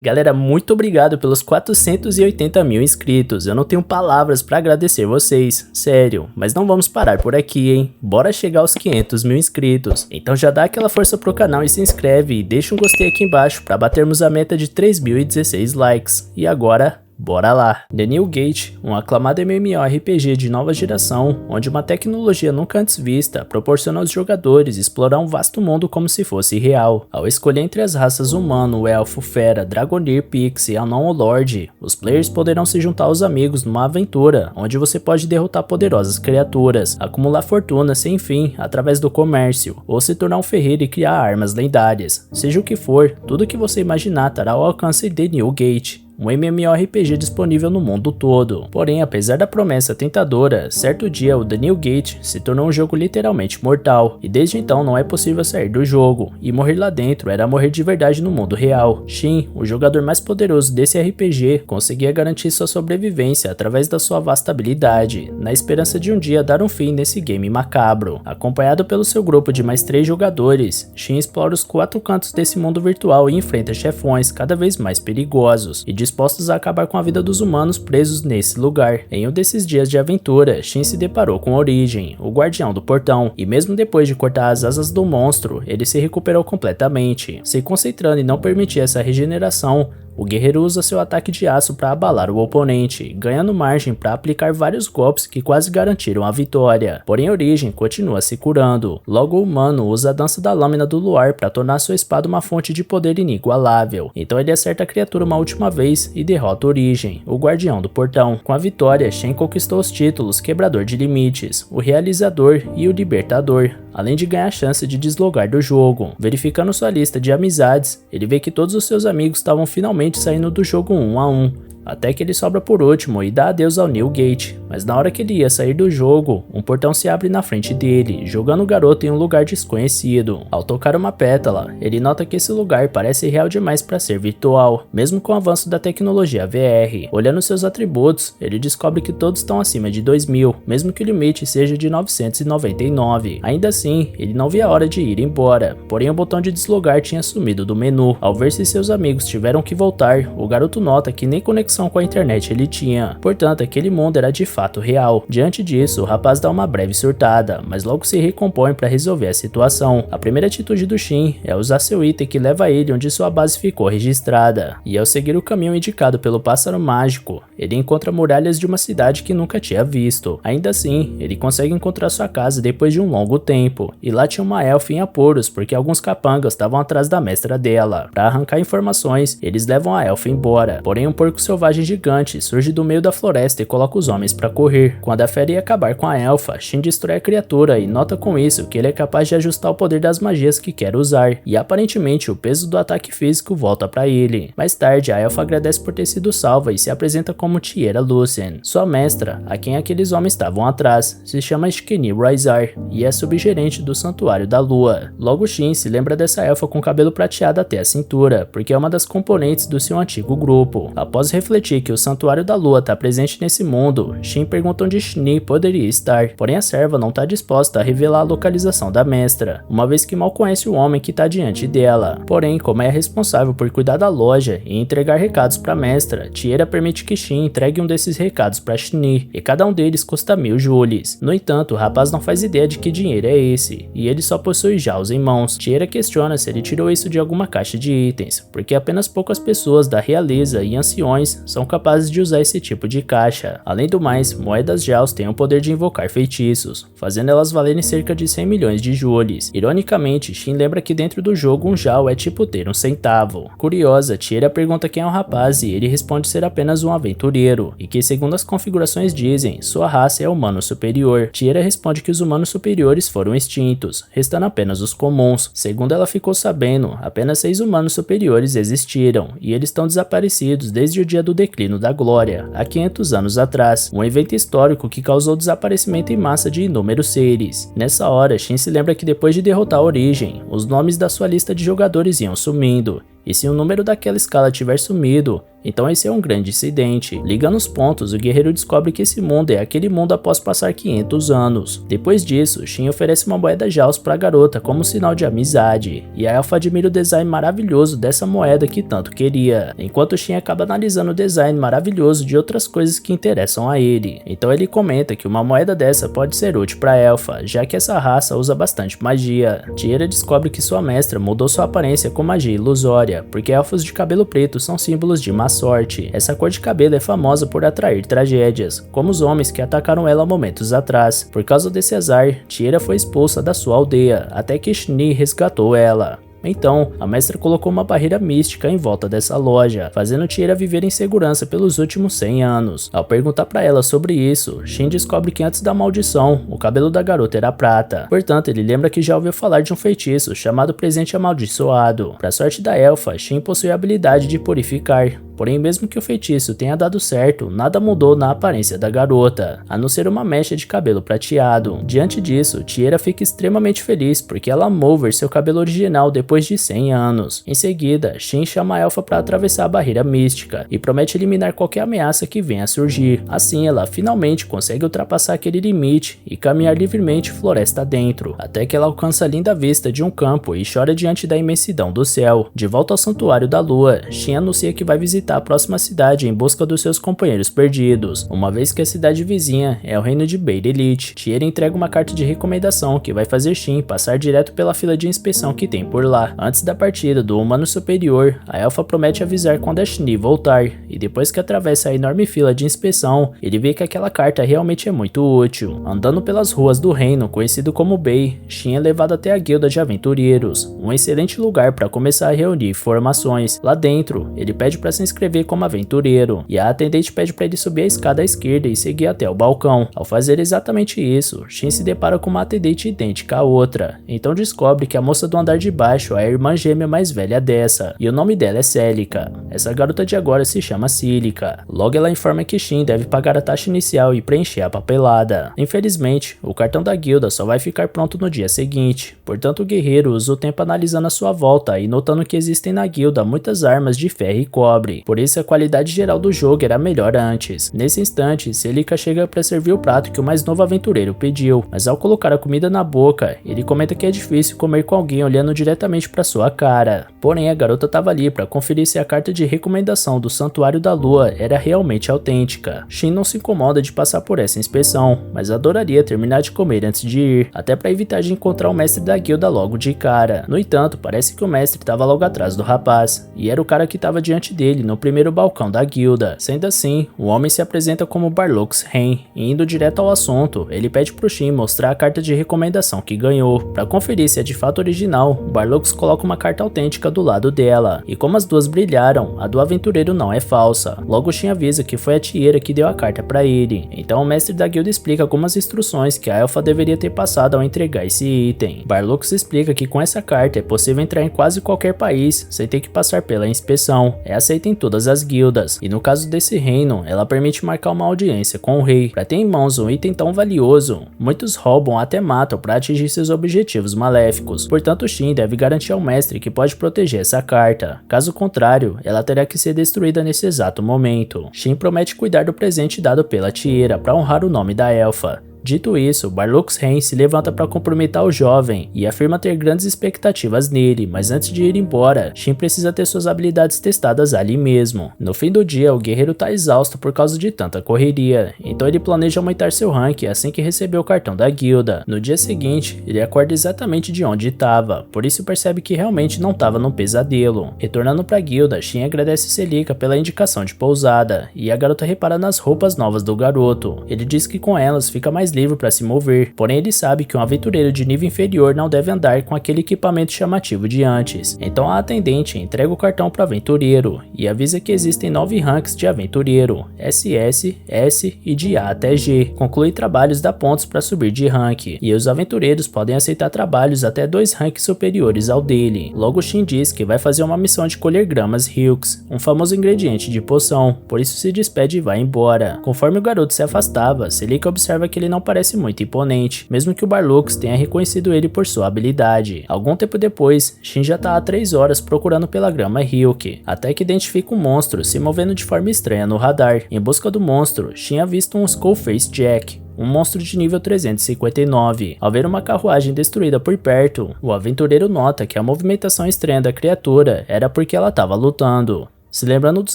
Galera, muito obrigado pelos 480 mil inscritos, eu não tenho palavras pra agradecer vocês, sério, mas não vamos parar por aqui, hein, bora chegar aos 500 mil inscritos, então já dá aquela força pro canal e se inscreve e deixa um gostei aqui embaixo pra batermos a meta de 3.016 likes, e agora... bora lá! The New Gate, um aclamado MMORPG de nova geração, onde uma tecnologia nunca antes vista proporciona aos jogadores explorar um vasto mundo como se fosse real. Ao escolher entre as raças humano, elfo, fera, dragonir, pixie, anão ou lorde, os players poderão se juntar aos amigos numa aventura, onde você pode derrotar poderosas criaturas, acumular fortuna sem fim através do comércio, ou se tornar um ferreiro e criar armas lendárias. Seja o que for, tudo que você imaginar estará ao alcance de New Gate, um MMORPG disponível no mundo todo. Porém, apesar da promessa tentadora, certo dia o The New Gate se tornou um jogo literalmente mortal, e desde então não é possível sair do jogo, e morrer lá dentro era morrer de verdade no mundo real. Shin, o jogador mais poderoso desse RPG, conseguia garantir sua sobrevivência através da sua vasta habilidade, na esperança de um dia dar um fim nesse game macabro. Acompanhado pelo seu grupo de mais 3 jogadores, Shin explora os 4 cantos desse mundo virtual e enfrenta chefões cada vez mais perigosos, e dispostos a acabar com a vida dos humanos presos nesse lugar. Em um desses dias de aventura, Shin se deparou com Origem, o guardião do portão, e mesmo depois de cortar as asas do monstro, ele se recuperou completamente. Se concentrando em não permitir essa regeneração, o guerreiro usa seu ataque de aço para abalar o oponente, ganhando margem para aplicar vários golpes que quase garantiram a vitória. Porém, Origem continua se curando. Logo, o humano usa a dança da lâmina do luar para tornar sua espada uma fonte de poder inigualável. Então ele acerta a criatura uma última vez e derrota Origem, o guardião do portão. Com a vitória, Shen conquistou os títulos Quebrador de Limites, o Realizador e o Libertador, além de ganhar a chance de deslogar do jogo. Verificando sua lista de amizades, ele vê que todos os seus amigos estavam finalmente saindo do jogo 1 a 1, até que ele sobra por último e dá adeus ao New Gate, mas na hora que ele ia sair do jogo, um portão se abre na frente dele, jogando o garoto em um lugar desconhecido. Ao tocar uma pétala, ele nota que esse lugar parece real demais para ser virtual, mesmo com o avanço da tecnologia VR. Olhando seus atributos, ele descobre que todos estão acima de 2000, mesmo que o limite seja de 999. Ainda assim, ele não via a hora de ir embora, porém o botão de deslogar tinha sumido do menu. Ao ver se seus amigos tiveram que voltar, o garoto nota que nem conexão com a internet ele tinha, portanto aquele mundo era de fato real. Diante disso, o rapaz dá uma breve surtada, mas logo se recompõe para resolver a situação. A primeira atitude do Shin é usar seu item que leva ele onde sua base ficou registrada, e ao seguir o caminho indicado pelo pássaro mágico, ele encontra muralhas de uma cidade que nunca tinha visto. Ainda assim, ele consegue encontrar sua casa depois de um longo tempo, e lá tinha uma elfa em apuros porque alguns capangas estavam atrás da mestra dela. Para arrancar informações, eles levam a elfa embora, porém um porco selvagem gigante surge do meio da floresta e coloca os homens para correr. Quando a fera ia acabar com a elfa, Shin destrói a criatura e nota com isso que ele é capaz de ajustar o poder das magias que quer usar, e aparentemente o peso do ataque físico volta para ele. Mais tarde, a elfa agradece por ter sido salva e se apresenta como Tierra Lucien. Sua mestra, a quem aqueles homens estavam atrás, se chama Shkeni Raizar e é subgerente do Santuário da Lua. Logo, Shin se lembra dessa elfa com cabelo prateado até a cintura, porque é uma das componentes do seu antigo grupo. Após refletir que o Santuário da Lua está presente nesse mundo, Shin pergunta onde Shni poderia estar, porém a serva não está disposta a revelar a localização da mestra, uma vez que mal conhece o homem que está diante dela. Porém, como é responsável por cuidar da loja e entregar recados para a mestra, Tierra permite que Shin entregue um desses recados para Shni, e cada um deles custa 1000 jules. No entanto, o rapaz não faz ideia de que dinheiro é esse, e ele só possui jaws em mãos. Tierra questiona se ele tirou isso de alguma caixa de itens, porque apenas poucas pessoas da realeza e anciões são capazes de usar esse tipo de caixa. Além do mais, moedas jaws têm o poder de invocar feitiços, fazendo elas valerem cerca de 100 milhões de jules. Ironicamente, Shin lembra que dentro do jogo um jaw é tipo ter um centavo. Curiosa, Tierra pergunta quem é o rapaz e ele responde ser apenas um aventureiro, e que segundo as configurações dizem, sua raça é humano superior. Tierra responde que os humanos superiores foram extintos, restando apenas os comuns. Segundo ela ficou sabendo, apenas 6 humanos superiores existiram, e eles estão desaparecidos desde o dia do declínio da glória, há 500 anos atrás, um evento histórico que causou desaparecimento em massa de inúmeros seres. Nessa hora, Shin se lembra que depois de derrotar a Origem, os nomes da sua lista de jogadores iam sumindo, E se o número daquela escala tiver sumido, então esse é um grande incidente. Ligando os pontos, o guerreiro descobre que esse mundo é aquele mundo após passar 500 anos. Depois disso, Shin oferece uma moeda Jaws para a garota como sinal de amizade, e a Elfa admira o design maravilhoso dessa moeda que tanto queria, enquanto Shin acaba analisando o design maravilhoso de outras coisas que interessam a ele. Então ele comenta que uma moeda dessa pode ser útil para a Elfa, já que essa raça usa bastante magia. Tiera descobre que sua mestra mudou sua aparência com magia ilusória, porque elfos de cabelo preto são símbolos de má sorte. Essa cor de cabelo é famosa por atrair tragédias, como os homens que atacaram ela momentos atrás. Por causa desse azar, Tiera foi expulsa da sua aldeia, até que Shni resgatou ela. Então, a mestra colocou uma barreira mística em volta dessa loja, fazendo Tiera viver em segurança pelos últimos 100 anos. Ao perguntar para ela sobre isso, Shin descobre que antes da maldição, o cabelo da garota era prata. Portanto, ele lembra que já ouviu falar de um feitiço chamado Presente Amaldiçoado. Para sorte da elfa, Shin possui a habilidade de purificar. Porém, mesmo que o feitiço tenha dado certo, nada mudou na aparência da garota, a não ser uma mecha de cabelo prateado. Diante disso, Tiera fica extremamente feliz porque ela amou ver seu cabelo original depois de 100 anos. Em seguida, Shin chama a elfa para atravessar a barreira mística e promete eliminar qualquer ameaça que venha a surgir. Assim, ela finalmente consegue ultrapassar aquele limite e caminhar livremente floresta dentro, até que ela alcança a linda vista de um campo e chora diante da imensidão do céu. De volta ao Santuário da Lua, Shin anuncia que vai visitar a próxima cidade em busca dos seus companheiros perdidos, uma vez que a cidade vizinha é o reino de Beir-Elite. Tiera entrega uma carta de recomendação que vai fazer Shin passar direto pela fila de inspeção que tem por lá. Antes da partida do humano superior, a elfa promete avisar quando a Shni voltar, e depois que atravessa a enorme fila de inspeção, ele vê que aquela carta realmente é muito útil. Andando pelas ruas do reino conhecido como Bei, Shin é levado até a guilda de aventureiros, um excelente lugar para começar a reunir informações. Lá dentro, ele pede para se inscrever como aventureiro, e a atendente pede para ele subir a escada à esquerda e seguir até o balcão. Ao fazer exatamente isso, Shin se depara com uma atendente idêntica à outra, então descobre que a moça do andar de baixo é a irmã gêmea mais velha dessa, e o nome dela é Celica. Essa garota de agora se chama Cílica. Logo ela informa que Shin deve pagar a taxa inicial e preencher a papelada. Infelizmente, o cartão da guilda só vai ficar pronto no dia seguinte, portanto o guerreiro usa o tempo analisando a sua volta e notando que existem na guilda muitas armas de ferro e cobre. Por isso a qualidade geral do jogo era melhor antes. Nesse instante, Celica chega para servir o prato que o mais novo aventureiro pediu, mas ao colocar a comida na boca, ele comenta que é difícil comer com alguém olhando diretamente para sua cara. Porém, a garota estava ali para conferir se a carta de recomendação do Santuário da Lua era realmente autêntica. Shin não se incomoda de passar por essa inspeção, mas adoraria terminar de comer antes de ir, até para evitar de encontrar o mestre da guilda logo de cara. No entanto, parece que o mestre estava logo atrás do rapaz, e era o cara que estava diante dele no primeiro balcão da guilda. Sendo assim, o homem se apresenta como Barlux Ren, e indo direto ao assunto, ele pede pro Shin mostrar a carta de recomendação que ganhou. Para conferir se é de fato original, Barlux coloca uma carta autêntica do lado dela, e como as duas brilharam, a do aventureiro não é falsa. Logo Shin avisa que foi a Tiera que deu a carta para ele, então o mestre da guilda explica algumas instruções que a elfa deveria ter passado ao entregar esse item. Barlux explica que com essa carta é possível entrar em quase qualquer país sem ter que passar pela inspeção, é aceita em todas as guildas, e no caso desse reino, ela permite marcar uma audiência com o rei. Para ter em mãos um item tão valioso, muitos roubam até matam para atingir seus objetivos maléficos, portanto Shin deve garantir ao mestre que pode proteger essa carta, caso contrário, ela terá que ser destruída nesse exato momento. Shin promete cuidar do presente dado pela Tiera para honrar o nome da elfa. Dito isso, Barlux Ren se levanta para cumprimentar o jovem e afirma ter grandes expectativas nele, mas antes de ir embora, Shin precisa ter suas habilidades testadas ali mesmo. No fim do dia, o guerreiro está exausto por causa de tanta correria, então ele planeja aumentar seu rank assim que receber o cartão da guilda. No dia seguinte, ele acorda exatamente de onde estava, por isso percebe que realmente não estava num pesadelo. Retornando para a guilda, Shin agradece Celica pela indicação de pousada, e a garota repara nas roupas novas do garoto. Ele diz que com elas fica mais livre para se mover, porém ele sabe que um aventureiro de nível inferior não deve andar com aquele equipamento chamativo de antes. Então a atendente entrega o cartão para o aventureiro e avisa que existem 9 ranks de aventureiro, SS, S e de A até G. Conclui trabalhos dá pontos para subir de rank, e os aventureiros podem aceitar trabalhos até 2 ranks superiores ao dele. Logo Shin diz que vai fazer uma missão de colher gramas Hilks, um famoso ingrediente de poção, por isso se despede e vai embora. Conforme o garoto se afastava, Celica observa que ele não não parece muito imponente, mesmo que o Barlux tenha reconhecido ele por sua habilidade. Algum tempo depois, Shin já tá há 3 horas procurando pela grama Ryuki, até que identifica um monstro se movendo de forma estranha no radar. Em busca do monstro, Shin avista um Skullface Jack, um monstro de nível 359. Ao ver uma carruagem destruída por perto, o aventureiro nota que a movimentação estranha da criatura era porque ela estava lutando. Se lembrando dos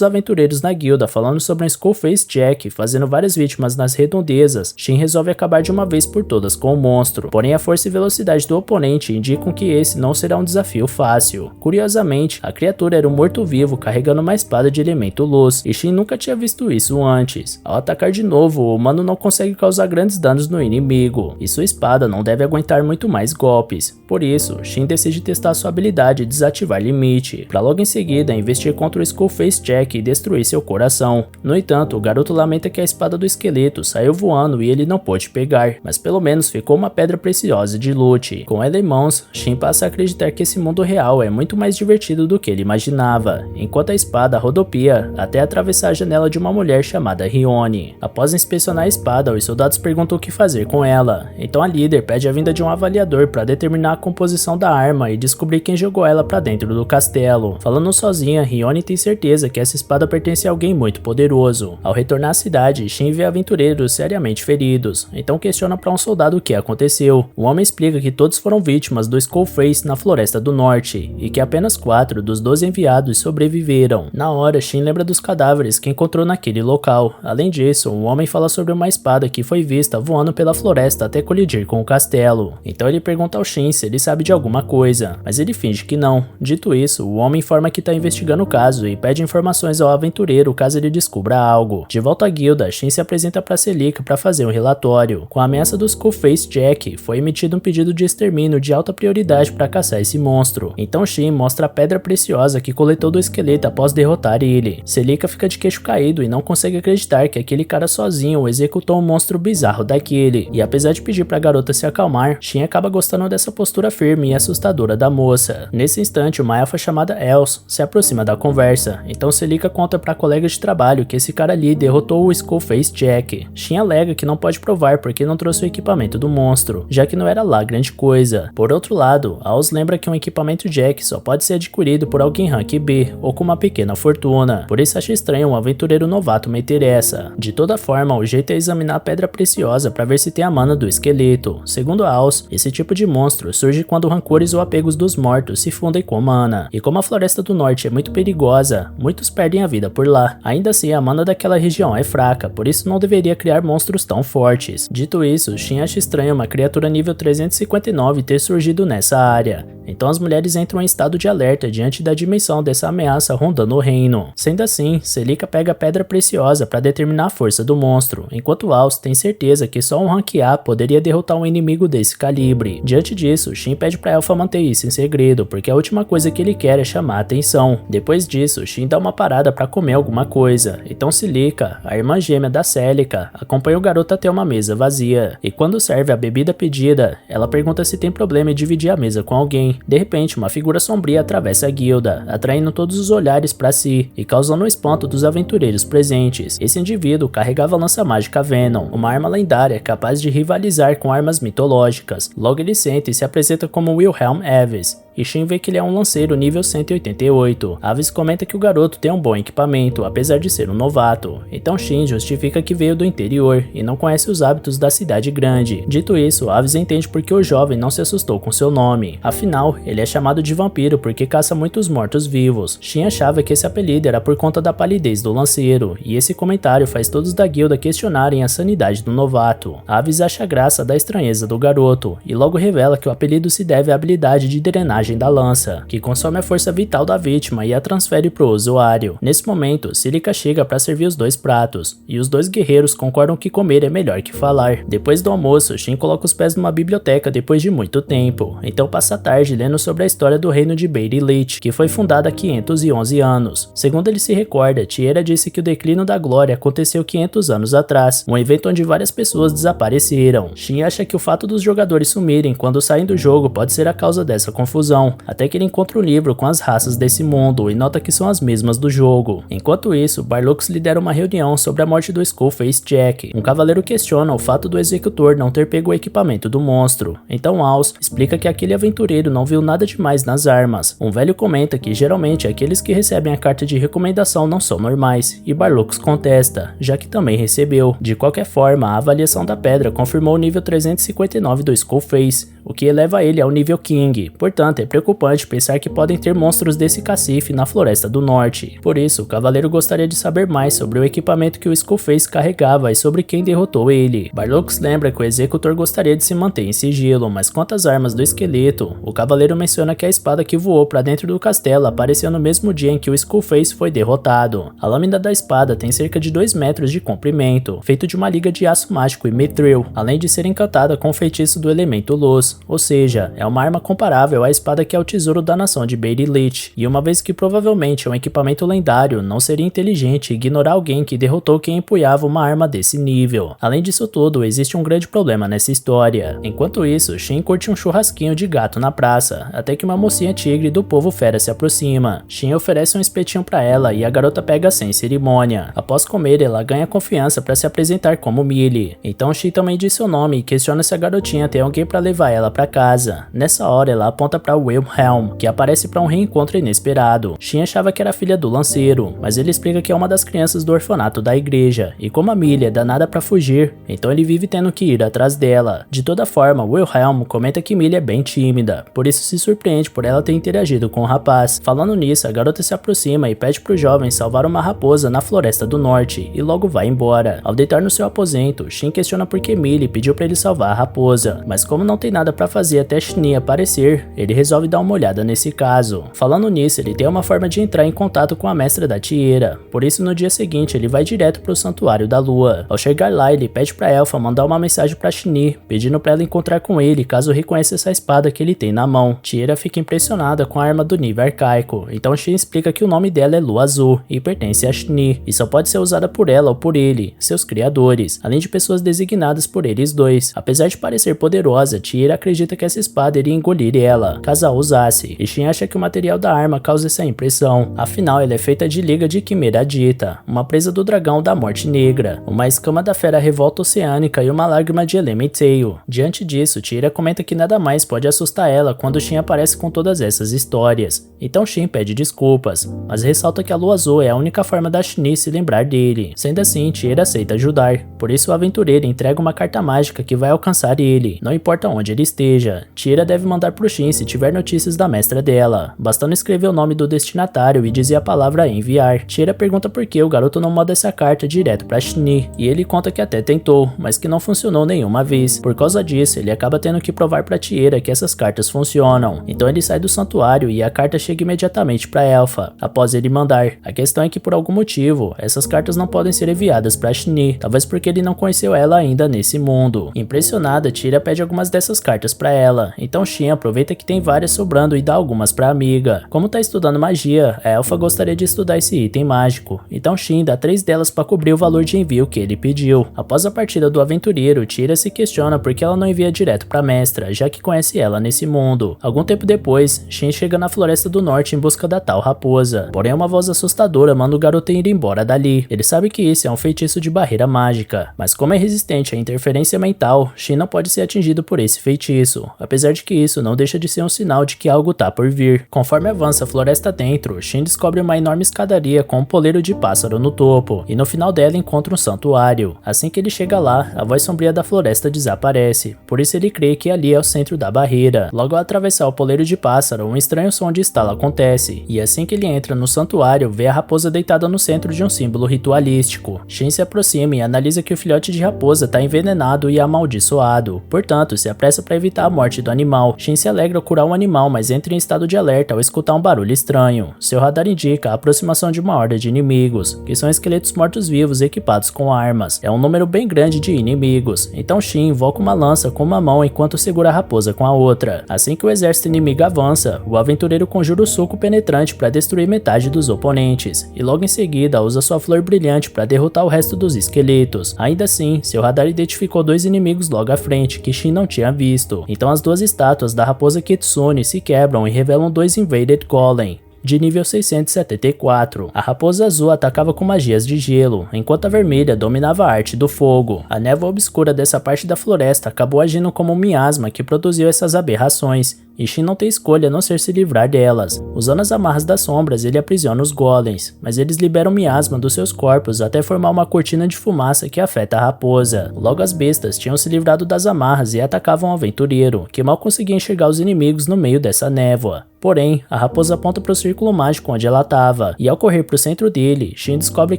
aventureiros na guilda falando sobre um Skullface Jack fazendo várias vítimas nas redondezas, Shin resolve acabar de uma vez por todas com o monstro, porém a força e velocidade do oponente indicam que esse não será um desafio fácil. Curiosamente, a criatura era um morto-vivo carregando uma espada de elemento luz, e Shin nunca tinha visto isso antes. Ao atacar de novo, o humano não consegue causar grandes danos no inimigo, e sua espada não deve aguentar muito mais golpes. Por isso, Shin decide testar sua habilidade e desativar limite, para logo em seguida investir contra o Skullface Jack e destruir seu coração. No entanto, o garoto lamenta que a espada do esqueleto saiu voando e ele não pôde pegar, mas pelo menos ficou uma pedra preciosa de loot. Com ela em mãos, Shin passa a acreditar que esse mundo real é muito mais divertido do que ele imaginava, enquanto a espada rodopia até atravessar a janela de uma mulher chamada Rione. Após inspecionar a espada, os soldados perguntam o que fazer com ela, então a líder pede a vinda de um avaliador para determinar a composição da arma e descobrir quem jogou ela para dentro do castelo. Falando sozinha, Rione tem certeza que essa espada pertence a alguém muito poderoso. Ao retornar à cidade, Shin vê aventureiros seriamente feridos, então questiona para um soldado o que aconteceu. O homem explica que todos foram vítimas do Skullface na Floresta do Norte, e que apenas 4 dos 12 enviados sobreviveram. Na hora, Shin lembra dos cadáveres que encontrou naquele local. Além disso, o homem fala sobre uma espada que foi vista voando pela floresta até colidir com o castelo. Então ele pergunta ao Shin se ele sabe de alguma coisa, mas ele finge que não. Dito isso, o homem informa que está investigando o caso e pede informações ao aventureiro caso ele descubra algo. De volta à guilda, Shin se apresenta para Celica para fazer um relatório. Com a ameaça do Skullface Jack, foi emitido um pedido de extermínio de alta prioridade para caçar esse monstro. Então Shin mostra a pedra preciosa que coletou do esqueleto após derrotar ele. Celica fica de queixo caído e não consegue acreditar que aquele cara sozinho executou um monstro bizarro daquele. E apesar de pedir para a garota se acalmar, Shin acaba gostando dessa postura firme e assustadora da moça. Nesse instante, uma elfa chamada Els se aproxima da conversa, então Celica conta para colegas de trabalho que esse cara ali derrotou o Skullface Jack. Shin alega que não pode provar porque não trouxe o equipamento do monstro, já que não era lá grande coisa. Por outro lado, Els lembra que um equipamento Jack só pode ser adquirido por alguém rank B ou com uma pequena fortuna, por isso acha estranho um aventureiro novato meter essa. De toda forma, o jeito é examinar a pedra preciosa para ver se tem a mana do esqueleto. Segundo Els, esse tipo de monstro surge quando rancores ou apegos dos mortos se fundem com mana, e como a Floresta do Norte é muito perigosa, muitos perdem a vida por lá. Ainda assim, a mana daquela região é fraca, por isso não deveria criar monstros tão fortes. Dito isso, Shin acha estranho uma criatura nível 359 ter surgido nessa área, então as mulheres entram em estado de alerta diante da dimensão dessa ameaça rondando o reino. Sendo assim, Celica pega a pedra preciosa para determinar a força do monstro, enquanto Els tem certeza que só um rank A poderia derrotar um inimigo desse calibre. Diante disso, Shin pede pra Elfa manter isso em segredo, porque a última coisa que ele quer é chamar a atenção. Depois disso, Shin dá uma parada para comer alguma coisa, então Celica, a irmã gêmea da Celica, acompanha o garoto até uma mesa vazia, e quando serve a bebida pedida, ela pergunta se tem problema em dividir a mesa com alguém. De repente, uma figura sombria atravessa a guilda, atraindo todos os olhares para si e causando o espanto dos aventureiros presentes. Esse indivíduo carregava a lança mágica Venom, uma arma lendária capaz de rivalizar com armas mitológicas. Logo ele senta e se apresenta como Wilhelm Aves, e Shin vê que ele é um lanceiro nível 188. Aves comenta que o garoto tem um bom equipamento, apesar de ser um novato. Então Shin justifica que veio do interior e não conhece os hábitos da cidade grande. Dito isso, Aves entende porque o jovem não se assustou com seu nome. Afinal, ele é chamado de vampiro porque caça muitos mortos-vivos. Shin achava que esse apelido era por conta da palidez do lanceiro, e esse comentário faz todos da guilda questionarem a sanidade do novato. Aves acha graça da estranheza do garoto, e logo revela que o apelido se deve à habilidade de drenagem da lança, que consome a força vital da vítima e a transfere pro usuário. Nesse momento, Celica chega para servir os dois pratos, e os dois guerreiros concordam que comer é melhor que falar. Depois do almoço, Shin coloca os pés numa biblioteca depois de muito tempo, então passa a tarde lendo sobre a história do reino de Beit Lich, que foi fundado há 511 anos. Segundo ele se recorda, Tiera disse que o declínio da glória aconteceu 500 anos atrás, um evento onde várias pessoas desapareceram. Shin acha que o fato dos jogadores sumirem quando saem do jogo pode ser a causa dessa confusão, confusão, até que ele encontra um livro com as raças desse mundo e nota que são as mesmas do jogo. Enquanto isso, Barlux lidera uma reunião sobre a morte do Skullface Jack. Um cavaleiro questiona o fato do executor não ter pego o equipamento do monstro. Então Aus explica que aquele aventureiro não viu nada demais nas armas. Um velho comenta que geralmente aqueles que recebem a carta de recomendação não são normais, e Barlux contesta, já que também recebeu. De qualquer forma, a avaliação da pedra confirmou o nível 359 do Skullface, o que eleva ele ao nível King. Portanto, é preocupante pensar que podem ter monstros desse cacife na Floresta do Norte. Por isso, o cavaleiro gostaria de saber mais sobre o equipamento que o Skullface carregava e sobre quem derrotou ele. Barlux lembra que o executor gostaria de se manter em sigilo, mas quanto às armas do esqueleto, o cavaleiro menciona que a espada que voou para dentro do castelo apareceu no mesmo dia em que o Skullface foi derrotado. A lâmina da espada tem cerca de 2 metros de comprimento, feito de uma liga de aço mágico e mithril, além de ser encantada com o feitiço do elemento luz, ou seja, é uma arma comparável à espada que é o tesouro da nação de Beit Lich, e uma vez que provavelmente é um equipamento lendário, não seria inteligente ignorar alguém que derrotou quem empunhava uma arma desse nível. Além disso tudo, existe um grande problema nessa história. Enquanto isso, Shin curte um churrasquinho de gato na praça, até que uma mocinha tigre do povo fera se aproxima. Shin oferece um espetinho pra ela e a garota pega sem cerimônia. Após comer, ela ganha confiança pra se apresentar como Millie. Então Shin também diz seu nome e questiona se a garotinha tem alguém pra levar ela pra casa. Nessa hora, ela aponta pra Wilhelm, que aparece pra um reencontro inesperado. Shin achava que era filha do lanceiro, mas ele explica que é uma das crianças do orfanato da igreja, e como a Millie é danada pra fugir, então ele vive tendo que ir atrás dela. De toda forma, Wilhelm comenta que Millie é bem tímida, por isso se surpreende por ela ter interagido com o rapaz. Falando nisso, a garota se aproxima e pede pro jovem salvar uma raposa na Floresta do Norte, e logo vai embora. Ao deitar no seu aposento, Shin questiona por que Millie pediu pra ele salvar a raposa, mas como não tem nada pra fazer até Shin aparecer, ele resolve dar uma olhada nesse caso. Falando nisso, ele tem uma forma de entrar em contato com a mestra da Tierra, por isso no dia seguinte ele vai direto pro Santuário da Lua. Ao chegar lá, ele pede pra Elfa mandar uma mensagem pra Shin, pedindo pra ela encontrar com ele caso reconheça essa espada que ele tem na mão. Tierra fica impressionada com a arma do nível arcaico, então Shin explica que o nome dela é Lua Azul e pertence a Shin, e só pode ser usada por ela ou por ele, seus criadores, além de pessoas designadas por eles dois. Apesar de parecer poderosa, Tierra acredita que essa espada iria engolir ela, caso a usasse, e Shin acha que o material da arma causa essa impressão. Afinal, ela é feita de liga de Quimera Dita, uma presa do dragão da Morte Negra, uma escama da fera revolta oceânica e uma lágrima de Elementail. Diante disso, Tierra comenta que nada mais pode assustar ela quando Shin aparece com todas essas histórias. Então Shin pede desculpas, mas ressalta que a Lua Azul é a única forma da Shin se lembrar dele. Sendo assim, Tierra aceita ajudar, por isso o aventureiro entrega uma carta mágica que vai alcançar ele, não importa onde ele esteja. Tierra deve mandar pro Shin se tiver notícias da mestra dela, bastando escrever o nome do destinatário e dizer a palavra enviar. Tierra pergunta por que o garoto não manda essa carta direto pra Shin, e ele conta que até tentou, mas que não funcionou nenhuma vez. Por causa disso, ele acaba tendo que provar pra Tierra que essas cartas funcionam. Então ele sai do santuário e a carta chega imediatamente pra Elfa, após ele mandar. A questão é que por algum motivo, essas cartas não podem ser enviadas pra Shin, talvez porque ele não conheceu ela ainda nesse mundo. Impressionada, Tierra pede algumas dessas cartas pra ela, então Shin aproveita que tem várias sobrando e dá algumas pra amiga. Como tá estudando magia, a Elfa gostaria de estudar esse item mágico, então Shin dá 3 delas pra cobrir o valor de envio que ele pediu. Após a partida do aventureiro, Tierra se questiona por que ela não envia direto pra mestra, já que conhece ela nesse mundo. Algum tempo depois, Shin chega na Floresta do Norte em busca da tal raposa, porém uma voz assustadora manda o garoto ir embora dali. Ele sabe que isso é um feitiço de barreira mágica, mas como é resistente à interferência mental, Shin não pode ser atingido por esse feitiço, apesar de que isso não deixa de ser um sinal de que algo tá por vir. Conforme avança a floresta dentro, Shin descobre uma enorme escadaria com um poleiro de pássaro no topo, e no final dela encontra um santuário. Assim que ele chega lá, a voz sombria da floresta desaparece, por isso ele crê que ali é o centro da barreira. Logo ao atravessar o poleiro de pássaro, um estranho som de estalo acontece, e assim que ele entra no santuário, vê a raposa deitada no centro de um símbolo ritualístico. Shin se aproxima e analisa que o filhote de raposa tá envenenado e amaldiçoado, portanto se apressa para evitar a morte do animal. Shin se alegra ao curar o animal, mas entra em estado de alerta ao escutar um barulho estranho. Seu radar indica a aproximação de uma horda de inimigos, que são esqueletos mortos-vivos equipados com armas. É um número bem grande de inimigos, então Shin invoca uma lança com uma mão enquanto segura a raposa com a outra. Assim que o exército inimigo avança, o aventureiro conjura o soco penetrante para destruir metade dos oponentes, e logo em seguida usa sua flor brilhante para derrotar o resto dos esqueletos. Ainda assim, seu radar identificou 2 inimigos logo à frente, que Shin não tinha visto. Então as 2 estátuas da raposa Kitsune une se quebram e revelam 2 Invaded Golem, de nível 674. A raposa azul atacava com magias de gelo, enquanto a vermelha dominava a arte do fogo. A névoa obscura dessa parte da floresta acabou agindo como um miasma que produziu essas aberrações, e Shin não tem escolha a não ser se livrar delas. Usando as amarras das sombras, ele aprisiona os golems, mas eles liberam miasma dos seus corpos até formar uma cortina de fumaça que afeta a raposa. Logo as bestas tinham se livrado das amarras e atacavam o aventureiro, que mal conseguia enxergar os inimigos no meio dessa névoa. Porém, a raposa aponta para o círculo mágico onde ela estava, e ao correr para o centro dele, Shin descobre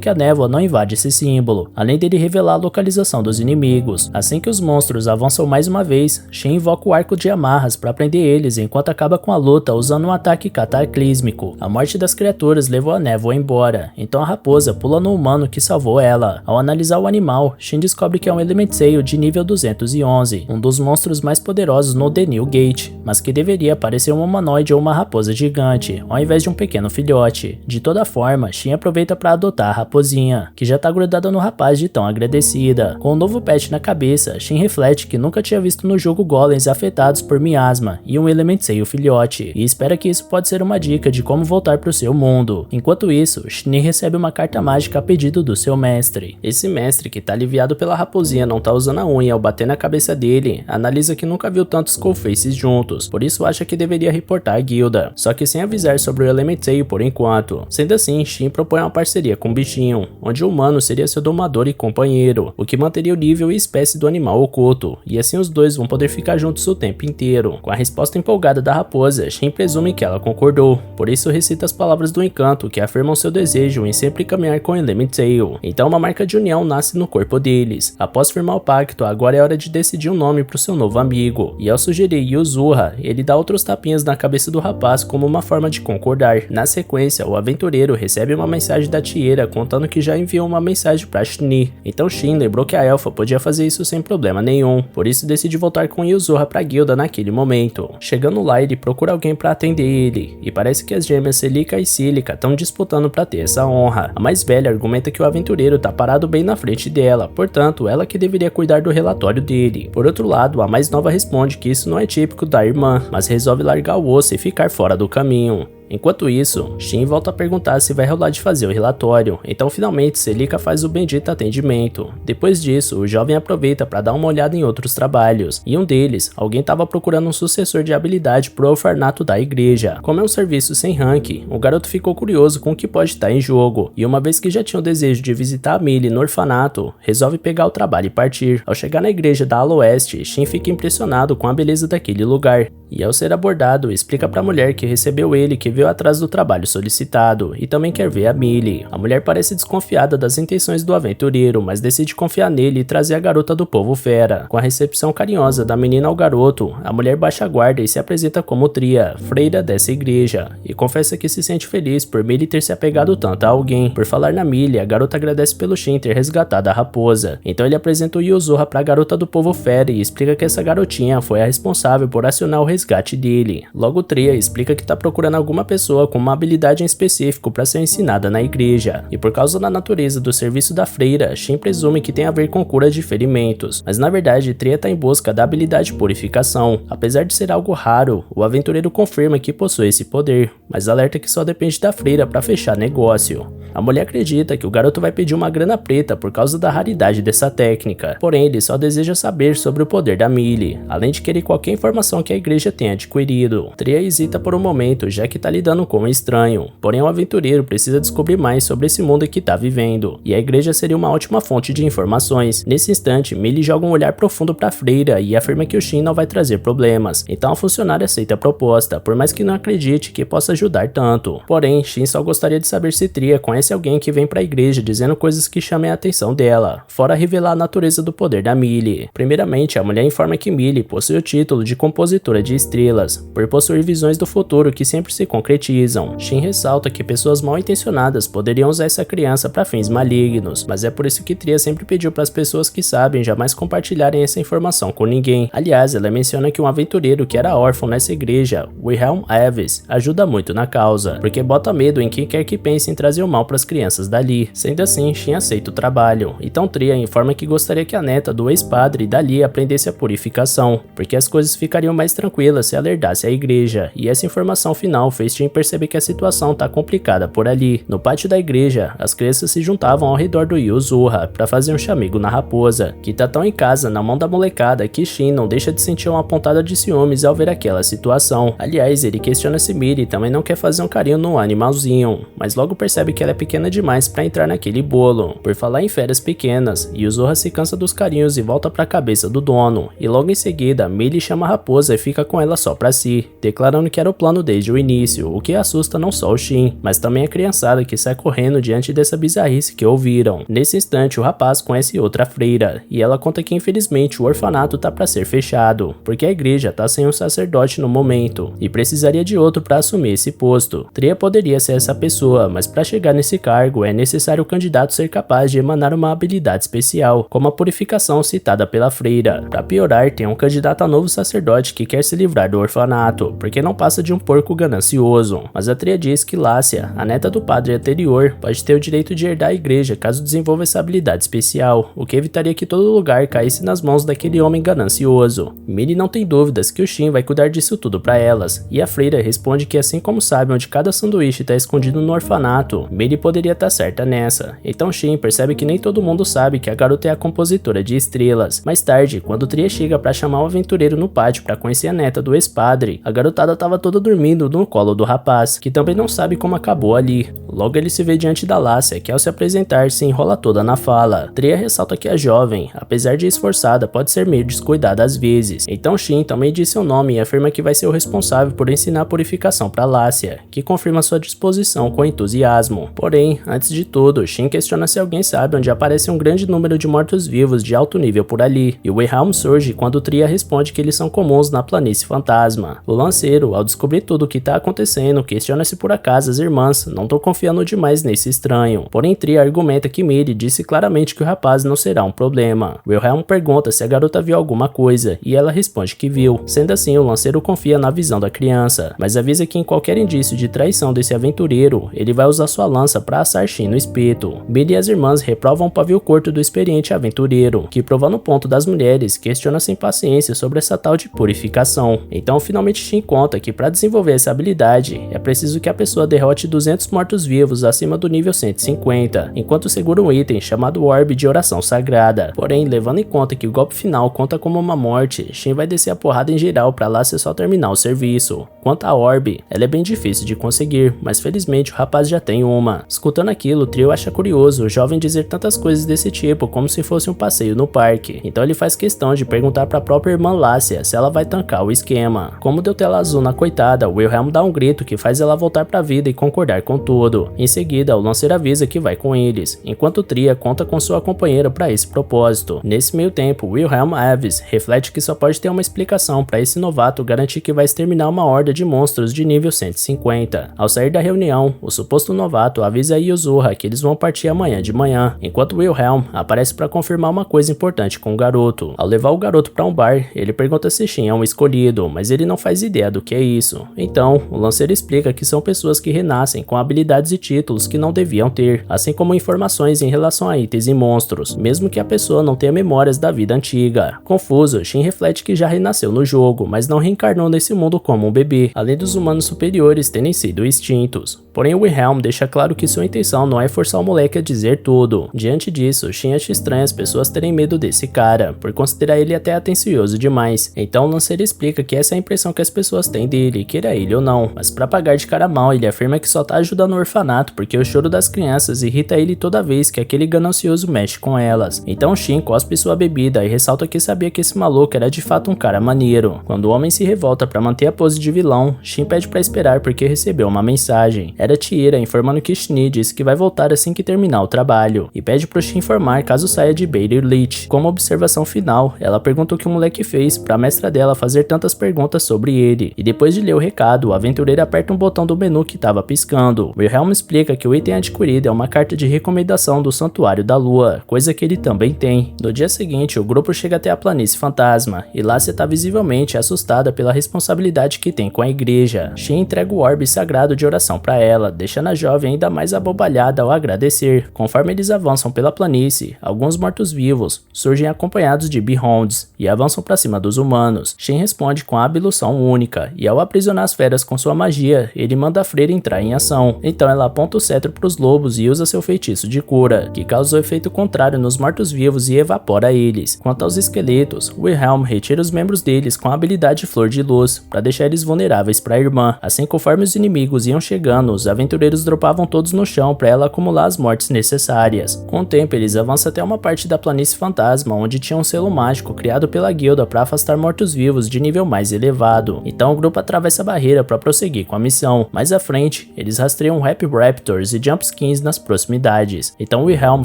que a névoa não invade esse símbolo, além dele revelar a localização dos inimigos. Assim que os monstros avançam mais uma vez, Shin invoca o arco de amarras para prender eles enquanto acaba com a luta usando um ataque cataclísmico. A morte das criaturas levou a névoa embora, então a raposa pula no humano que salvou ela. Ao analisar o animal, Shin descobre que é um Elemental de nível 211, um dos monstros mais poderosos no The New Gate, mas que deveria parecer um humanoide ou uma raposa gigante, ao invés de um pequeno filhote. De toda forma, Shin aproveita para adotar a raposinha, que já tá grudada no rapaz de tão agradecida. Com um novo pet na cabeça, Shin reflete que nunca tinha visto no jogo golems afetados por miasma e um Elemental filhote, e espera que isso pode ser uma dica de como voltar para o seu mundo. Enquanto isso, Shin recebe uma carta mágica a pedido do seu mestre. Esse mestre, que tá aliviado pela raposinha não tá usando a unha ao bater na cabeça dele, analisa que nunca viu tantos Skullfaces juntos, por isso acha que deveria reportar a guilda, só que sem avisar sobre o Elemental por enquanto. Sendo assim, Shin propõe uma parceria com o bichinho, onde o humano seria seu domador e companheiro, o que manteria o nível e espécie do animal oculto, e assim os dois vão poder ficar juntos o tempo inteiro. Com a resposta empolgada da raposa, Shin presume que ela concordou, por isso recita as palavras do encanto que afirmam seu desejo em sempre caminhar com o Elemental. Então uma marca de união nasce no corpo deles. Após firmar o pacto, agora é hora de decidir um nome para o seu novo amigo, e ao sugerir Yuzuha, ele dá outros tapinhas na cabeça do rapaz como uma forma de concordar. Na sequência, o aventureiro recebe uma mensagem da Tieira contando que já enviou uma mensagem para Shin, então Shin lembrou que a elfa podia fazer isso sem problema nenhum, por isso decide voltar com Yuzuha para a guilda naquele momento. Chegando lá, ele procura alguém para atender ele, e parece que as gêmeas Celica e Silica estão disputando para ter essa honra. A mais velha argumenta que o aventureiro tá parado bem na frente dela, portanto, ela que deveria cuidar do relatório dele. Por outro lado, a mais nova responde que isso não é típico da irmã, mas resolve largar o osso e ficar fora do caminho. Enquanto isso, Shin volta a perguntar se vai rolar de fazer o relatório, então finalmente Celica faz o bendito atendimento. Depois disso, o jovem aproveita para dar uma olhada em outros trabalhos, e um deles, alguém estava procurando um sucessor de habilidade pro orfanato da igreja. Como é um serviço sem rank, o garoto ficou curioso com o que pode estar em jogo, e uma vez que já tinha o desejo de visitar a Millie no orfanato, resolve pegar o trabalho e partir. Ao chegar na igreja da Ala Oeste, Shin fica impressionado com a beleza daquele lugar, e ao ser abordado, explica para a mulher que recebeu ele que veio atrás do trabalho solicitado e também quer ver a Millie. A mulher parece desconfiada das intenções do aventureiro, mas decide confiar nele e trazer a garota do povo fera. Com a recepção carinhosa da menina ao garoto, a mulher baixa a guarda e se apresenta como Tria, freira dessa igreja, e confessa que se sente feliz por Millie ter se apegado tanto a alguém. Por falar na Millie, a garota agradece pelo Shin ter resgatado a raposa, então ele apresenta o Yuzuha para a garota do povo fera e explica que essa garotinha foi a responsável por acionar o resgate dele. Logo Tria explica que tá procurando alguma pessoa com uma habilidade em específico para ser ensinada na igreja, e por causa da natureza do serviço da freira, Shin presume que tem a ver com cura de ferimentos, mas na verdade Tria tá em busca da habilidade purificação. Apesar de ser algo raro, o aventureiro confirma que possui esse poder, mas alerta que só depende da freira para fechar negócio. A mulher acredita que o garoto vai pedir uma grana preta por causa da raridade dessa técnica, porém ele só deseja saber sobre o poder da Millie, além de querer qualquer informação que a igreja tenha adquirido. Tria hesita por um momento, já que tá lidando com um estranho, porém o aventureiro precisa descobrir mais sobre esse mundo que tá vivendo, e a igreja seria uma ótima fonte de informações. Nesse instante, Millie joga um olhar profundo pra freira e afirma que o Shin não vai trazer problemas, então a funcionária aceita a proposta, por mais que não acredite que possa ajudar tanto. Porém, Shin só gostaria de saber se Tria conhece alguém que vem pra igreja dizendo coisas que chamem a atenção dela, fora revelar a natureza do poder da Millie. Primeiramente, a mulher informa que Millie possui o título de compositora de estrelas, por possuir visões do futuro que sempre se concretizam concretizam. Shin ressalta que pessoas mal intencionadas poderiam usar essa criança para fins malignos, mas é por isso que Tria sempre pediu para as pessoas que sabem jamais compartilharem essa informação com ninguém. Aliás, ela menciona que um aventureiro que era órfão nessa igreja, Wilhelm Aves, ajuda muito na causa, porque bota medo em quem quer que pense em trazer o mal para as crianças dali. Sendo assim, Shin aceita o trabalho. Então Tria informa que gostaria que a neta do ex-padre dali aprendesse a purificação, porque as coisas ficariam mais tranquilas se ela herdasse a igreja, e essa informação final fez Shin perceber que a situação tá complicada por ali. No pátio da igreja, as crianças se juntavam ao redor do Yuzuha para fazer um chamego na raposa, que tá tão em casa na mão da molecada que Shin não deixa de sentir uma pontada de ciúmes ao ver aquela situação. Aliás, ele questiona se Miri também não quer fazer um carinho no animalzinho, mas logo percebe que ela é pequena demais para entrar naquele bolo. Por falar em férias pequenas, Yuzuha se cansa dos carinhos e volta para a cabeça do dono, e logo em seguida Miri chama a raposa e fica com ela só pra si, declarando que era o plano desde o início, o que assusta não só o Shin, mas também a criançada que sai correndo diante dessa bizarrice que ouviram. Nesse instante, o rapaz conhece outra freira, e ela conta que infelizmente o orfanato tá pra ser fechado, porque a igreja tá sem um sacerdote no momento, e precisaria de outro pra assumir esse posto. Tria poderia ser essa pessoa, mas pra chegar nesse cargo é necessário o candidato ser capaz de emanar uma habilidade especial, como a purificação citada pela freira. Pra piorar, tem um candidato a novo sacerdote que quer se livrar do orfanato, porque não passa de um porco ganancioso, mas a Tria diz que Lácia, a neta do padre anterior, pode ter o direito de herdar a igreja caso desenvolva essa habilidade especial, o que evitaria que todo lugar caísse nas mãos daquele homem ganancioso. Miri não tem dúvidas que o Shin vai cuidar disso tudo pra elas, e a freira responde que assim como sabe onde cada sanduíche tá escondido no orfanato, Miri poderia estar certa nessa. Então Shin percebe que nem todo mundo sabe que a garota é a compositora de estrelas. Mais tarde, quando Tria chega pra chamar o aventureiro no pátio pra conhecer a neta do ex-padre, a garotada tava toda dormindo no colo do rapaz, que também não sabe como acabou ali. Logo ele se vê diante da Lácia, que ao se apresentar se enrola toda na fala. Tria ressalta que a jovem, apesar de esforçada, pode ser meio descuidada às vezes. Então Shin também diz seu nome e afirma que vai ser o responsável por ensinar a purificação pra Lácia, que confirma sua disposição com entusiasmo. Porém, antes de tudo, Shin questiona se alguém sabe onde aparece um grande número de mortos-vivos de alto nível por ali, e o Wilhelm surge quando Tria responde que eles são comuns na planície fantasma. O lanceiro, ao descobrir tudo o que tá acontecendo, questiona se por acaso as irmãs não estão confiando demais nesse estranho. Porém, Tria argumenta que Miri disse claramente que o rapaz não será um problema. Wilhelm pergunta se a garota viu alguma coisa, e ela responde que viu. Sendo assim, o lanceiro confia na visão da criança, mas avisa que em qualquer indício de traição desse aventureiro, ele vai usar sua lança para assar Shin no espeto. Miri e as irmãs reprovam o pavio curto do experiente aventureiro, que provando o ponto das mulheres, questiona sem paciência sobre essa tal de purificação. Então finalmente Shin conta que para desenvolver essa habilidade, é preciso que a pessoa derrote 200 mortos-vivos acima do nível 150, enquanto segura um item chamado Orbe de Oração Sagrada. Porém, levando em conta que o golpe final conta como uma morte, Shin vai descer a porrada em geral pra lá ser só terminar o serviço. Quanto à Orbe, ela é bem difícil de conseguir, mas felizmente o rapaz já tem uma. Escutando aquilo, Trio acha curioso o jovem dizer tantas coisas desse tipo como se fosse um passeio no parque, então ele faz questão de perguntar pra própria irmã Lácia se ela vai tancar o esquema. Como deu tela azul na coitada, Wilhelm dá um grito que faz ela voltar pra vida e concordar com tudo. Em seguida, o lanceiro avisa que vai com eles, enquanto Tria conta com sua companheira para esse propósito. Nesse meio tempo, Wilhelm Aves reflete que só pode ter uma explicação para esse novato garantir que vai exterminar uma horda de monstros de nível 150. Ao sair da reunião, o suposto novato avisa a Yuzuha que eles vão partir amanhã de manhã, enquanto Wilhelm aparece para confirmar uma coisa importante com o garoto. Ao levar o garoto para um bar, ele pergunta se Shin é um escolhido, mas ele não faz ideia do que é isso. Então, o lanceiro explica que são pessoas que renascem com habilidades e títulos que não deviam ter, assim como informações em relação a itens e monstros, mesmo que a pessoa não tenha memórias da vida antiga. Confuso, Shin reflete que já renasceu no jogo, mas não reencarnou nesse mundo como um bebê, além dos humanos superiores terem sido extintos. Porém, o Wilhelm deixa claro que sua intenção não é forçar o moleque a dizer tudo. Diante disso, Shin acha estranho as pessoas terem medo desse cara, por considerar ele até atencioso demais. Então o lanceiro explica que essa é a impressão que as pessoas têm dele, queira ele ou não, mas pra pagar de cara mal, ele afirma que só tá ajudando o orfanato porque o choro das crianças irrita ele toda vez que aquele ganancioso mexe com elas. Então Shin cospe sua bebida e ressalta que sabia que esse maluco era de fato um cara maneiro. Quando o homem se revolta pra manter a pose de vilão, Shin pede pra esperar porque recebeu uma mensagem. Era era Tira informando que Shinny disse que vai voltar assim que terminar o trabalho, e pede pro Shin informar caso saia de Bailey Leach. Como observação final, ela pergunta o que o moleque fez pra mestra dela fazer tantas perguntas sobre ele, e depois de ler o recado, o aventureiro aperta um botão do menu que estava piscando. Wilhelm explica que o item adquirido é uma carta de recomendação do Santuário da Lua, coisa que ele também tem. No dia seguinte, o grupo chega até a Planície Fantasma, e Lassie está visivelmente assustada pela responsabilidade que tem com a igreja. Shin entrega o orbe sagrado de oração para ela, deixando a jovem ainda mais abobalhada ao agradecer. Conforme eles avançam pela planície, alguns mortos-vivos surgem acompanhados de Beyonds e avançam para cima dos humanos. Shin responde com a ablução única, e ao aprisionar as feras com sua magia, ele manda a freira entrar em ação. Então ela aponta o cetro para os lobos e usa seu feitiço de cura, que causa o efeito contrário nos mortos-vivos e evapora eles. Quanto aos esqueletos, Wilhelm retira os membros deles com a habilidade Flor de Luz, para deixar eles vulneráveis para a irmã. Assim, conforme os inimigos iam chegando, os aventureiros dropavam todos no chão para ela acumular as mortes necessárias. Com o tempo, eles avançam até uma parte da Planície Fantasma, onde tinha um selo mágico criado pela guilda para afastar mortos-vivos de nível mais elevado. Então o grupo atravessa a barreira para prosseguir com a missão. Mais à frente, eles rastreiam Rap Raptors e Jump Skins nas proximidades. Então Wilhelm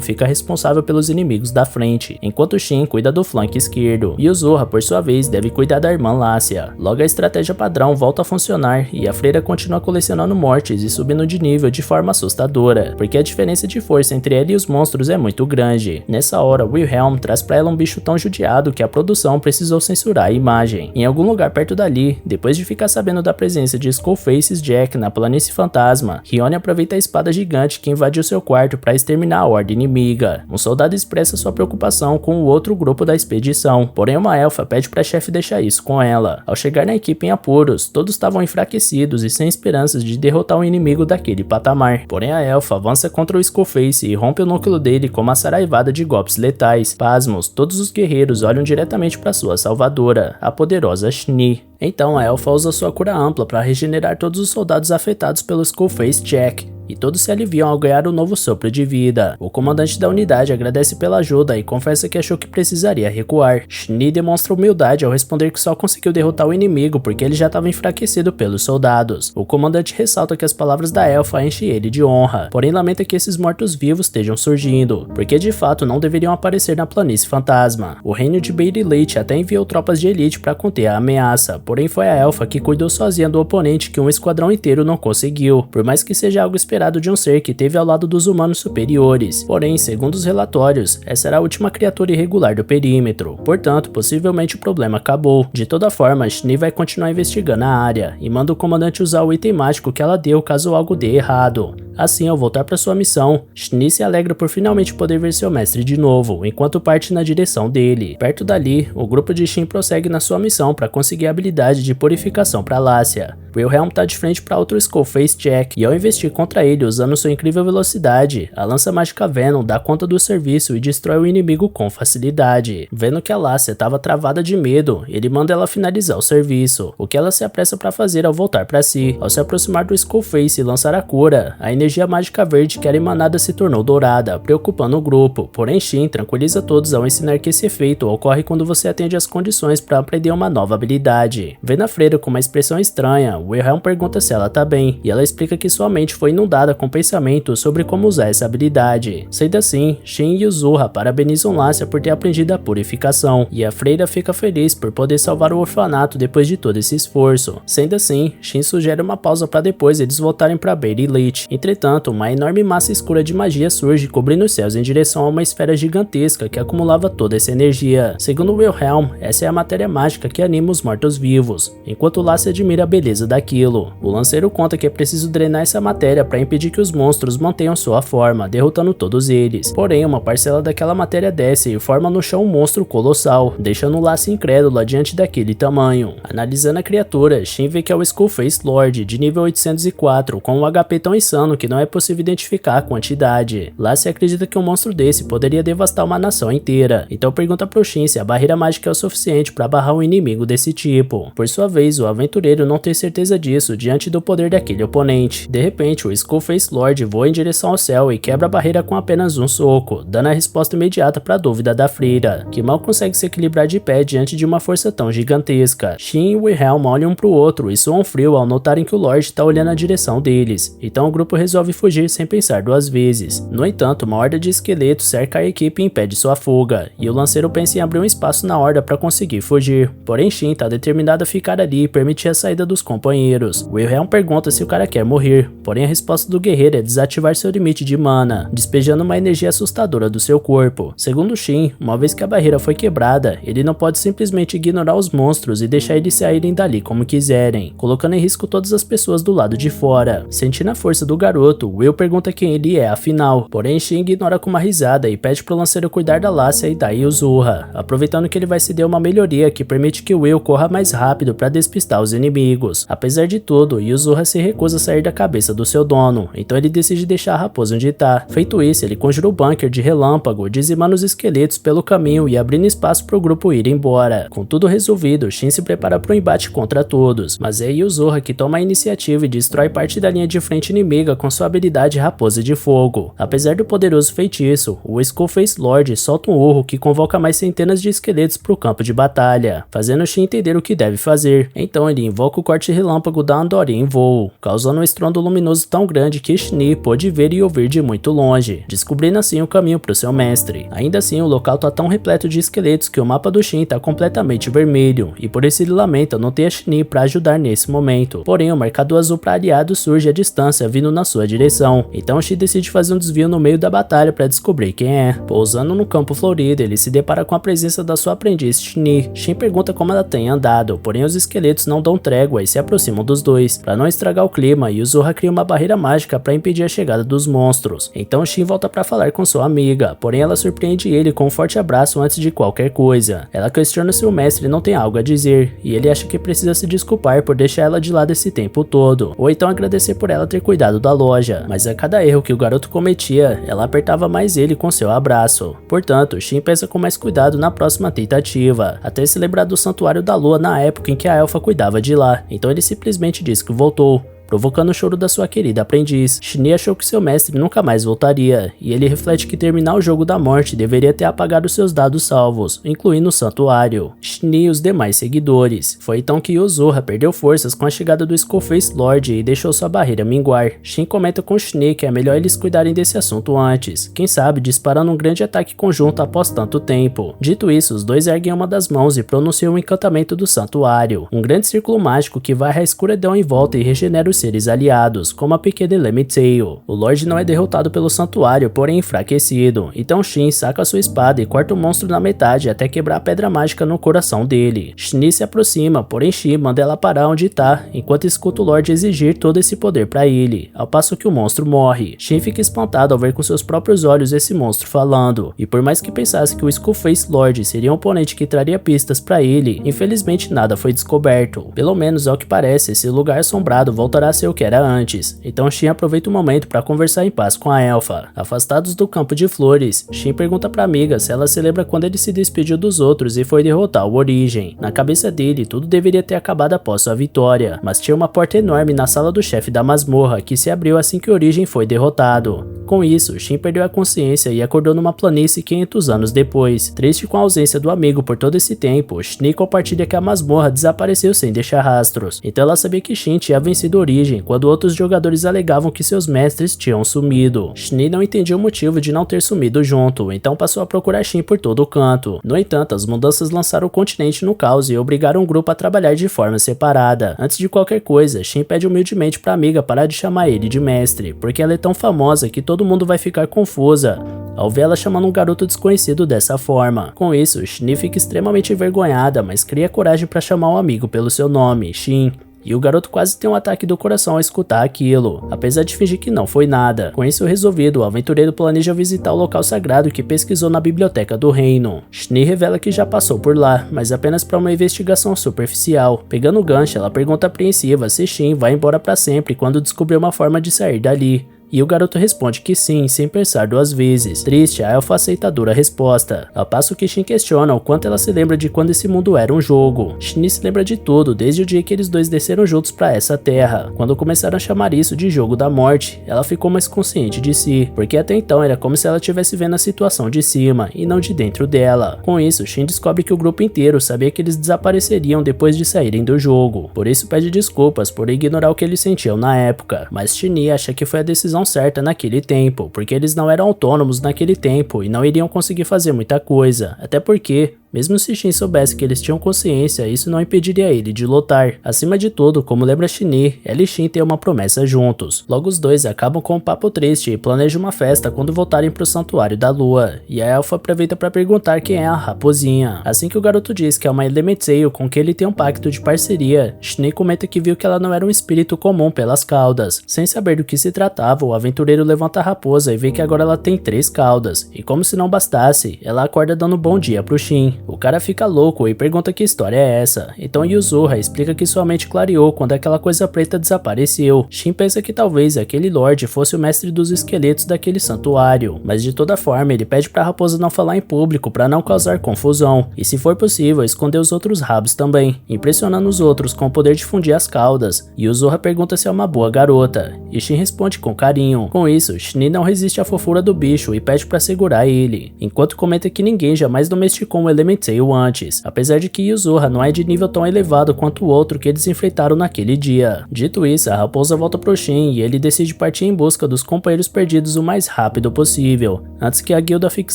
fica responsável pelos inimigos da frente, enquanto Shin cuida do flanco esquerdo. E o Zorra, por sua vez, deve cuidar da irmã Lassia. Logo a estratégia padrão volta a funcionar e a freira continua colecionando mortes e subindo de nível de forma assustadora, porque a diferença de força entre ela e os monstros é muito grande. Nessa hora, Wilhelm traz pra ela um bicho tão judiado que a produção precisou censurar a imagem. Em algum lugar perto dali, depois de ficar sabendo da presença de Skullface's Jack na Planície Fantasma, Rione aproveita a espada gigante que invadiu seu quarto para exterminar a horda inimiga. Um soldado expressa sua preocupação com o outro grupo da expedição, porém uma elfa pede pra chefe deixar isso com ela. Ao chegar na equipe em apuros, todos estavam enfraquecidos e sem esperanças de derrotar um inimigo daquele patamar. Porém a elfa avança contra o Skullface e rompe o núcleo dele com uma saraivada de golpes letais. Pasmos, todos os guerreiros olham diretamente para sua salvadora, a poderosa Shinny. Então a elfa usa sua cura ampla para regenerar todos os soldados afetados pelo Skullface Jack, e todos se aliviam ao ganhar um novo sopro de vida. O comandante da unidade agradece pela ajuda e confessa que achou que precisaria recuar. Shinny demonstra humildade ao responder que só conseguiu derrotar o inimigo porque ele já estava enfraquecido pelos soldados. O comandante ressalta que as palavras da elfa enchem ele de honra, porém lamenta que esses mortos-vivos estejam surgindo, porque de fato não deveriam aparecer na Planície Fantasma. O reino de Bailey Leach até enviou tropas de elite para conter a ameaça, porém foi a elfa que cuidou sozinha do oponente que um esquadrão inteiro não conseguiu, por mais que seja algo esperado de um ser que teve ao lado dos humanos superiores. Porém, segundo os relatórios, essa era a última criatura irregular do perímetro. Portanto, possivelmente o problema acabou. De toda forma, Shinny vai continuar investigando a área e manda o comandante usar o item mágico que ela deu caso algo dê errado. Assim, ao voltar para sua missão, Shinny se alegra por finalmente poder ver seu mestre de novo, enquanto parte na direção dele. Perto dali, o grupo de Shin prossegue na sua missão para conseguir a habilidade de purificação para Lassia. Wilhelm tá de frente para outro Skullface Jack, e ao investir contra ele usando sua incrível velocidade, a lança mágica Venom dá conta do serviço e destrói o inimigo com facilidade. Vendo que a Lassia estava travada de medo, ele manda ela finalizar o serviço, o que ela se apressa para fazer ao voltar para si. Ao se aproximar do Skullface e lançar a cura, a energia mágica verde que era emanada se tornou dourada, preocupando o grupo. Porém, Shin tranquiliza todos ao ensinar que esse efeito ocorre quando você atende às condições para aprender uma nova habilidade. Vendo a freira com uma expressão estranha, Wilhelm pergunta se ela tá bem, e ela explica que sua mente foi inundada com pensamentos sobre como usar essa habilidade. Sendo assim, Shin e Uzurra parabenizam Lassia por ter aprendido a purificação, e a freira fica feliz por poder salvar o orfanato depois de todo esse esforço. Sendo assim, Shin sugere uma pausa para depois eles voltarem para Bailey Leach. Entretanto, uma enorme massa escura de magia surge cobrindo os céus em direção a uma esfera gigantesca que acumulava toda essa energia. Segundo Wilhelm, essa é a matéria mágica que anima os mortos-vivos, enquanto Lassia admira a beleza daquilo. O lanceiro conta que é preciso drenar essa matéria para impedir que os monstros mantenham sua forma, derrotando todos eles. Porém, uma parcela daquela matéria desce e forma no chão um monstro colossal, deixando Lassia incrédula diante daquele tamanho. Analisando a criatura, Shin vê que é o Skullface Lord, de nível 804, com um HP tão insano que que não é possível identificar a quantidade. Lá se acredita que um monstro desse poderia devastar uma nação inteira, então pergunta pro Shin se a barreira mágica é o suficiente para barrar um inimigo desse tipo. Por sua vez, o aventureiro não tem certeza disso diante do poder daquele oponente. De repente, o Skullface Lord voa em direção ao céu e quebra a barreira com apenas um soco, dando a resposta imediata para a dúvida da freira, que mal consegue se equilibrar de pé diante de uma força tão gigantesca. Shin e Wilhelm olham um pro outro e suam frio ao notarem que o Lorde está olhando na direção deles, então o grupo resolve fugir sem pensar duas vezes. No entanto, uma horda de esqueletos cerca a equipe e impede sua fuga, e o lanceiro pensa em abrir um espaço na horda para conseguir fugir, porém Shin está determinado a ficar ali e permitir a saída dos companheiros. Wilhelm pergunta se o cara quer morrer, porém a resposta do guerreiro é desativar seu limite de mana, despejando uma energia assustadora do seu corpo. Segundo Shin, uma vez que a barreira foi quebrada, ele não pode simplesmente ignorar os monstros e deixar eles saírem dali como quiserem, colocando em risco todas as pessoas do lado de fora. Sentindo a força do garoto, Will pergunta quem ele é afinal, porém Shin ignora com uma risada e pede pro lanceiro cuidar da Lassie e da Yuzuha, aproveitando que ele vai ceder uma melhoria que permite que Will corra mais rápido para despistar os inimigos. Apesar de tudo, Yuzuha se recusa a sair da cabeça do seu dono, então ele decide deixar a raposa onde tá. Feito isso, ele conjura o bunker de relâmpago, dizimando os esqueletos pelo caminho e abrindo espaço pro grupo ir embora. Com tudo resolvido, Shin se prepara para o embate contra todos, mas é Yuzuha que toma a iniciativa e destrói parte da linha de frente inimiga com sua habilidade Raposa de Fogo. Apesar do poderoso feitiço, o Skullface Lord solta um urro que convoca mais centenas de esqueletos para o campo de batalha, fazendo Shin entender o que deve fazer. Então ele invoca o corte relâmpago da Andorinha em voo, causando um estrondo luminoso tão grande que Shin pôde ver e ouvir de muito longe, descobrindo assim o caminho para o seu mestre. Ainda assim, o local tá tão repleto de esqueletos que o mapa do Shin tá completamente vermelho, e por isso ele lamenta não ter a Shin para ajudar nesse momento. Porém, o marcador azul para aliado surge à distância vindo na sua direção, então Shin decide fazer um desvio no meio da batalha para descobrir quem é. Pousando no campo florido, ele se depara com a presença da sua aprendiz Shin. Shin pergunta como ela tem andado, porém os esqueletos não dão trégua e se aproximam dos dois. Para não estragar o clima, Yuzuha cria uma barreira mágica para impedir a chegada dos monstros. Então Shin volta para falar com sua amiga, porém ela surpreende ele com um forte abraço antes de qualquer coisa. Ela questiona se o mestre não tem algo a dizer, e ele acha que precisa se desculpar por deixar ela de lado esse tempo todo, ou então agradecer por ela ter cuidado da loja, mas a cada erro que o garoto cometia, ela apertava mais ele com seu abraço. Portanto, Shin pensa com mais cuidado na próxima tentativa, até se lembrar do Santuário da Lua na época em que a elfa cuidava de lá, então ele simplesmente diz que voltou, provocando o choro da sua querida aprendiz. Shin achou que seu mestre nunca mais voltaria, e ele reflete que terminar o jogo da morte deveria ter apagado seus dados salvos, incluindo o santuário, Shin e os demais seguidores. Foi então que Yuzuha perdeu forças com a chegada do Skullface Lord e deixou sua barreira minguar. Shin comenta com Shin que é melhor eles cuidarem desse assunto antes, quem sabe disparando um grande ataque conjunto após tanto tempo. Dito isso, os dois erguem uma das mãos e pronunciam o encantamento do santuário, um grande círculo mágico que varre a escuridão em volta e regenera os seres aliados, como a pequena Lemetail. O Lorde não é derrotado pelo santuário, porém enfraquecido, então Shin saca sua espada e corta o monstro na metade até quebrar a pedra mágica no coração dele. Shin se aproxima, porém Shin manda ela parar onde tá, enquanto escuta o Lorde exigir todo esse poder para ele, ao passo que o monstro morre. Shin fica espantado ao ver com seus próprios olhos esse monstro falando, e por mais que pensasse que o Skullface Lord seria um oponente que traria pistas para ele, infelizmente nada foi descoberto. Pelo menos ao que parece, esse lugar assombrado voltará a ser o que era antes, então Shin aproveita o momento para conversar em paz com a elfa. Afastados do campo de flores, Shin pergunta pra amiga se ela se lembra quando ele se despediu dos outros e foi derrotar o Origem. Na cabeça dele, tudo deveria ter acabado após sua vitória, mas tinha uma porta enorme na sala do chefe da masmorra que se abriu assim que o Origem foi derrotado. Com isso, Shin perdeu a consciência e acordou numa planície 500 anos depois. Triste com a ausência do amigo por todo esse tempo, Shin compartilha que a masmorra desapareceu sem deixar rastros, então ela sabia que Shin tinha vencido Origem quando outros jogadores alegavam que seus mestres tinham sumido. Shin não entendia o motivo de não ter sumido junto, então passou a procurar Shin por todo o canto. No entanto, as mudanças lançaram o continente no caos e obrigaram o grupo a trabalhar de forma separada. Antes de qualquer coisa, Shin pede humildemente pra amiga parar de chamar ele de mestre, porque ela é tão famosa que todo mundo vai ficar confusa ao ver ela chamando um garoto desconhecido dessa forma. Com isso, Shin fica extremamente envergonhada, mas cria coragem para chamar o amigo pelo seu nome, Shin. E o garoto quase tem um ataque do coração ao escutar aquilo, apesar de fingir que não foi nada. Com isso resolvido, o aventureiro planeja visitar o local sagrado que pesquisou na biblioteca do reino. Shin revela que já passou por lá, mas apenas para uma investigação superficial. Pegando o gancho, ela pergunta apreensiva se Shin vai embora para sempre quando descobrir uma forma de sair dali. E o garoto responde que sim, sem pensar duas vezes. Triste, a elfa aceita a dura resposta. Ao passo que Shin questiona o quanto ela se lembra de quando esse mundo era um jogo. Shin se lembra de tudo, desde o dia que eles dois desceram juntos para essa terra. Quando começaram a chamar isso de jogo da morte, ela ficou mais consciente de si, porque até então era como se ela estivesse vendo a situação de cima e não de dentro dela. Com isso, Shin descobre que o grupo inteiro sabia que eles desapareceriam depois de saírem do jogo. Por isso pede desculpas por ignorar o que eles sentiam na época, mas Shin acha que foi a decisão certa naquele tempo, porque eles não eram autônomos naquele tempo e não iriam conseguir fazer muita coisa, até porque mesmo se Shin soubesse que eles tinham consciência, isso não impediria ele de lutar. Acima de tudo, como lembra Shin, ela e Shin têm uma promessa juntos. Logo os dois acabam com um papo triste e planejam uma festa quando voltarem pro Santuário da Lua. E a elfa aproveita para perguntar quem é a raposinha. Assim que o garoto diz que é uma Elemental com que ele tem um pacto de parceria, Shin comenta que viu que ela não era um espírito comum pelas caudas. Sem saber do que se tratava, o aventureiro levanta a raposa e vê que agora ela tem 3 caudas. E como se não bastasse, ela acorda dando bom dia pro Shin. O cara fica louco e pergunta que história é essa. Então Yuzura explica que sua mente clareou quando aquela coisa preta desapareceu. Shin pensa que talvez aquele Lorde fosse o mestre dos esqueletos daquele santuário, mas de toda forma ele pede pra raposa não falar em público para não causar confusão, e se for possível esconder os outros rabos também, impressionando os outros com o poder de fundir as caudas. Yuzura pergunta se é uma boa garota, e Shin responde com carinho. Com isso, Shin não resiste à fofura do bicho e pede pra segurar ele, enquanto comenta que ninguém jamais domesticou um Elemental antes, apesar de que Yuzura não é de nível tão elevado quanto o outro que eles enfrentaram naquele dia. Dito isso, a raposa volta pro Shin e ele decide partir em busca dos companheiros perdidos o mais rápido possível, antes que a guilda fique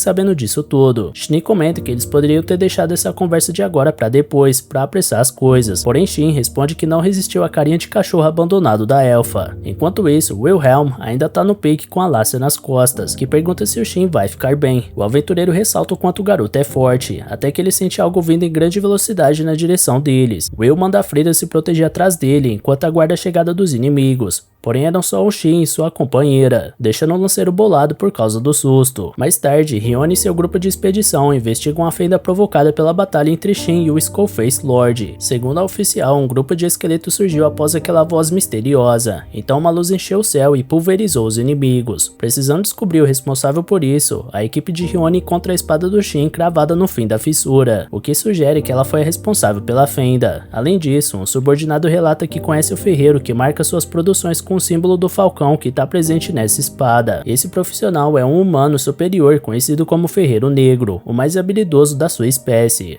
sabendo disso tudo. Shin comenta que eles poderiam ter deixado essa conversa de agora pra depois, pra apressar as coisas, porém Shin responde que não resistiu à carinha de cachorro abandonado da elfa. Enquanto isso, Wilhelm ainda tá no pique com a Lácia nas costas, que pergunta se o Shin vai ficar bem. O aventureiro ressalta o quanto o garoto é forte, até que ele sente algo vindo em grande velocidade na direção deles. Will manda a Frida se proteger atrás dele enquanto aguarda a chegada dos inimigos. Porém eram só o Shin e sua companheira, deixando o lanceiro bolado por causa do susto. Mais tarde, Rione e seu grupo de expedição investigam a fenda provocada pela batalha entre Shin e o Skullface Lord. Segundo a oficial, um grupo de esqueletos surgiu após aquela voz misteriosa, então uma luz encheu o céu e pulverizou os inimigos. Precisando descobrir o responsável por isso, a equipe de Rione encontra a espada do Shin cravada no fim da fissura, o que sugere que ela foi a responsável pela fenda. Além disso, um subordinado relata que conhece o ferreiro que marca suas produções com o símbolo do falcão que está presente nessa espada. Esse profissional é um humano superior conhecido como Ferreiro Negro, o mais habilidoso da sua espécie.